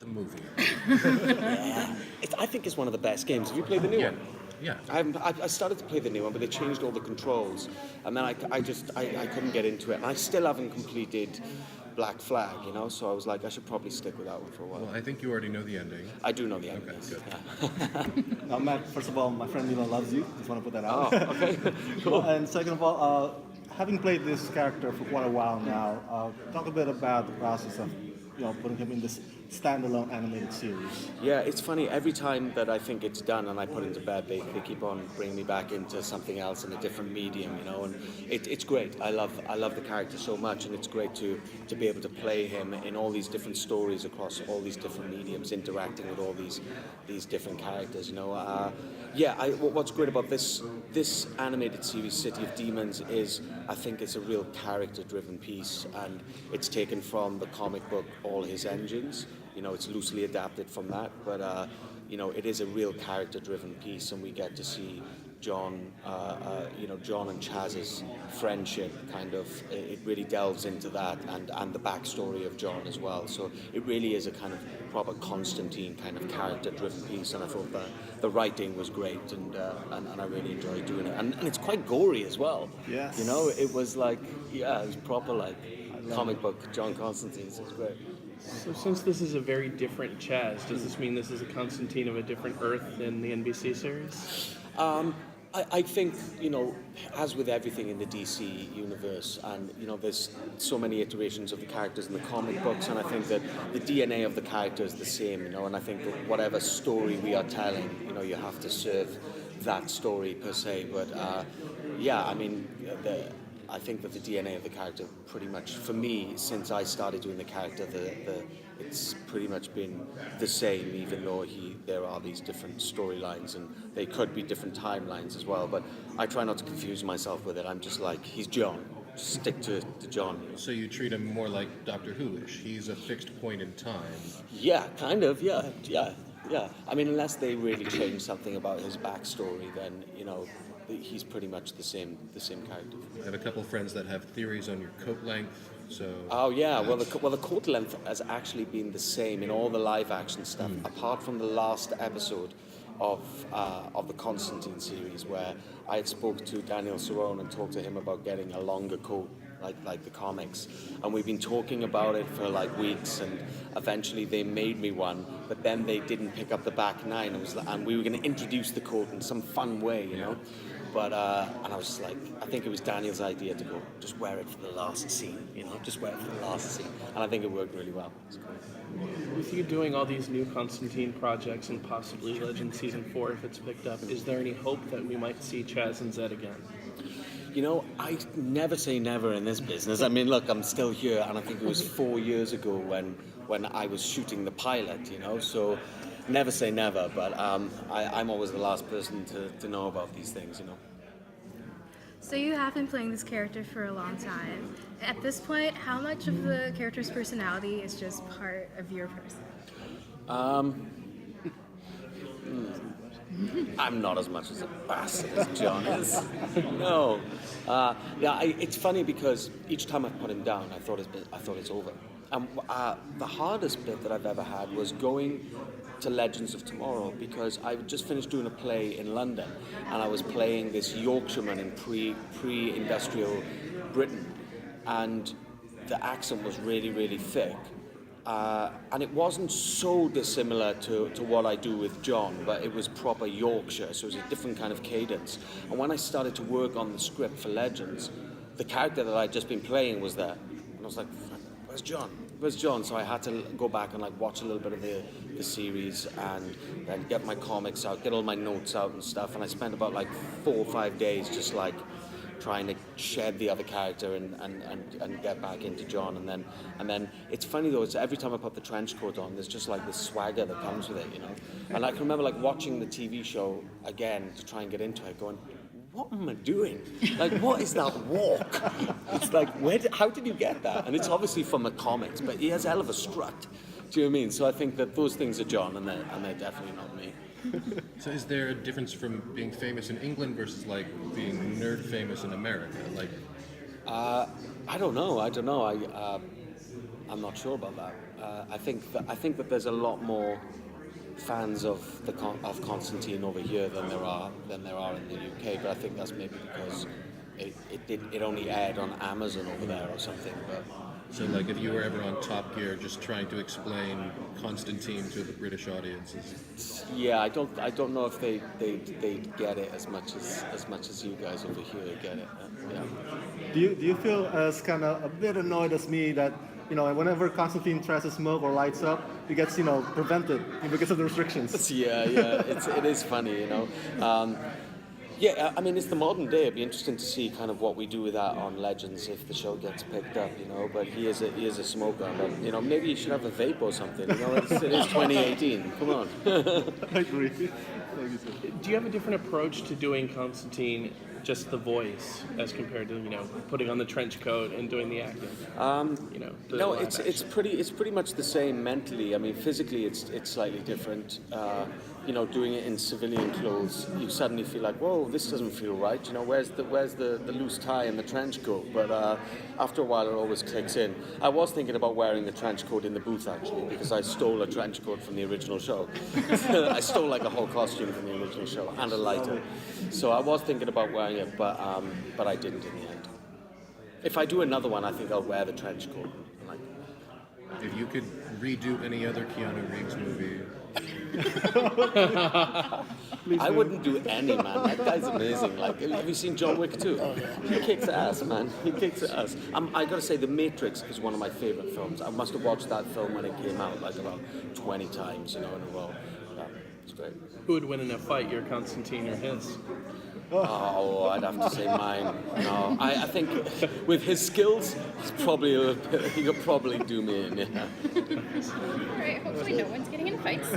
the movie. Yeah. I think it's one of the best games. Have you played the new one? Yeah. I started to play the new one, but they changed all the controls, and then I couldn't get into it, and I still haven't completed Black Flag, so I was like, I should probably stick with that one for a while. Well, I think you already know the ending. I do know the ending. Okay, good. Yeah. Now, Matt, first of all, my friend Milo loves you. Just want to put that out. Oh, okay. Cool. And second of all, having played this character for quite a while now, talk a bit about the process of putting him in this standalone animated series. Yeah, it's funny. Every time that I think it's done and I put it into bed, they keep on bringing me back into something else in a different medium, and it's great. I love the character so much, and it's great to be able to play him in all these different stories across all these different mediums, interacting with all these different characters. What's great about this animated series, City of Demons, is I think it's a real character-driven piece, and it's taken from the comic book All His Engines. It's loosely adapted from that, but it is a real character-driven piece, and we get to see John and Chaz's friendship. It really delves into that, and the backstory of John as well. So it really is a kind of proper Constantine kind of character-driven piece, and I thought the writing was great, and I really enjoyed doing it, and it's quite gory as well. Yes. It was like it was proper like comic book John Constantine. So it's great. So since this is a very different Chaz, does this mean this is a Constantine of a different Earth than the NBC series? I think, as with everything in the DC universe, and, there's so many iterations of the characters in the comic books, and I think that the DNA of the character is the same, and I think that whatever story we are telling, you have to serve that story per se, but I think that the DNA of the character pretty much, for me, since I started doing the character, it's pretty much been the same, even though there are these different storylines, and they could be different timelines as well, but I try not to confuse myself with it. I'm just like, he's John. Just stick to John. So you treat him more like Doctor Who-ish. He's a fixed point in time. Yeah, kind of, yeah. I mean, unless they really change something about his backstory, then, he's pretty much the same character. I have a couple of friends that have theories on your coat length. So. Oh yeah, well the coat length has actually been the same in all the live action stuff, apart from the last episode of the Constantine series, where I spoke to Daniel Cerrone and talked to him about getting a longer coat, like the comics, and we've been talking about it for like weeks, and eventually they made me one, but then they didn't pick up the back nine, and we were going to introduce the coat in some fun way, But and I was just like, I think it was Daniel's idea to go, just wear it for the last scene, just wear it for the last scene, and I think it worked really well. With you doing all these new Constantine projects and possibly Legend Season 4 if it's picked up, is there any hope that we might see Chaz and Zed again? I never say never in this business. I mean, look, I'm still here, and I think it was 4 years ago when I was shooting the pilot, so never say never, but I'm always the last person to know about these things, So you have been playing this character for a long time. At this point, how much of the character's personality is just part of your person? I'm not as much as a bastard as John is. No. It's funny because each time I put him down, I thought it's over. And the hardest bit that I've ever had was going to Legends of Tomorrow, because I just finished doing a play in London, and I was playing this Yorkshireman in pre-industrial Britain, and the accent was really, really thick. And it wasn't so dissimilar to what I do with John, but it was proper Yorkshire, so it was a different kind of cadence. And when I started to work on the script for Legends, the character that I'd just been playing was there. And I was like, where's John? Where's John? So I had to go back and watch a little bit of the series, and then get my comics out, get all my notes out and stuff. And I spent about 4 or 5 days just trying to shed the other character and get back into John, and then it's funny though, it's every time I put the trench coat on, there's just this swagger that comes with it, And I can remember watching the TV show again to try and get into it, going, what am I doing? What is that walk? It's how did you get that? And it's obviously from the comics, but he has a hell of a strut. Do you know what I mean? So I think that those things are John, and they're definitely not me. So is there a difference from being famous in England versus being nerd famous in America? I don't know. I'm not sure about that. I think that there's a lot more fans of Constantine over here than there are in the UK. But I think that's maybe because it only aired on Amazon over there or something. But So, like, if you were ever on Top Gear, just trying to explain Constantine to the British audiences. yeah, I don't know if they get it as much as you guys over here get it. Yeah. Do you feel as kind of a bit annoyed as me that, you know, whenever Constantine tries to smoke or lights up, he gets, you know, prevented because of the restrictions? Yeah, it is funny, you know. Yeah, I mean, it's the modern day. It'd be interesting to see kind of what we do with that on Legends if the show gets picked up, you know. But he is a smoker. But, you know, maybe you should have a vape or something. You know, it is 2018. Come on. I agree. Thank you, sir. Do you have a different approach to doing Constantine, just the voice, as compared to, you know, putting on the trench coat and doing the acting? You know, the No, live it's pretty much the same mentally. I mean, physically, it's slightly different. You know, doing it in civilian clothes, you suddenly feel like, whoa, this doesn't feel right. You know, where's the loose tie and the trench coat? But after a while, it always clicks in. I was thinking about wearing the trench coat in the booth actually, because I stole a trench coat from the original show. I stole like a whole costume from the original show and a lighter. So I was thinking about wearing it, but I didn't in the end. If I do another one, I think I'll wear the trench coat. Like, If you could redo any other Keanu Reeves movie, I wouldn't do any, man. That guy's amazing. Like, have you seen John Wick 2? He kicks ass, man. He kicks ass. I gotta say, The Matrix is one of my favorite films. I must have watched that film when it came out like about 20 times, you know, in a row. Yeah, it's great. Who would win in a fight, your Constantine or his? Oh, I'd have to say mine. No, I think with his skills, he could probably do me in. Yeah. All right, hopefully no one's getting in fights. So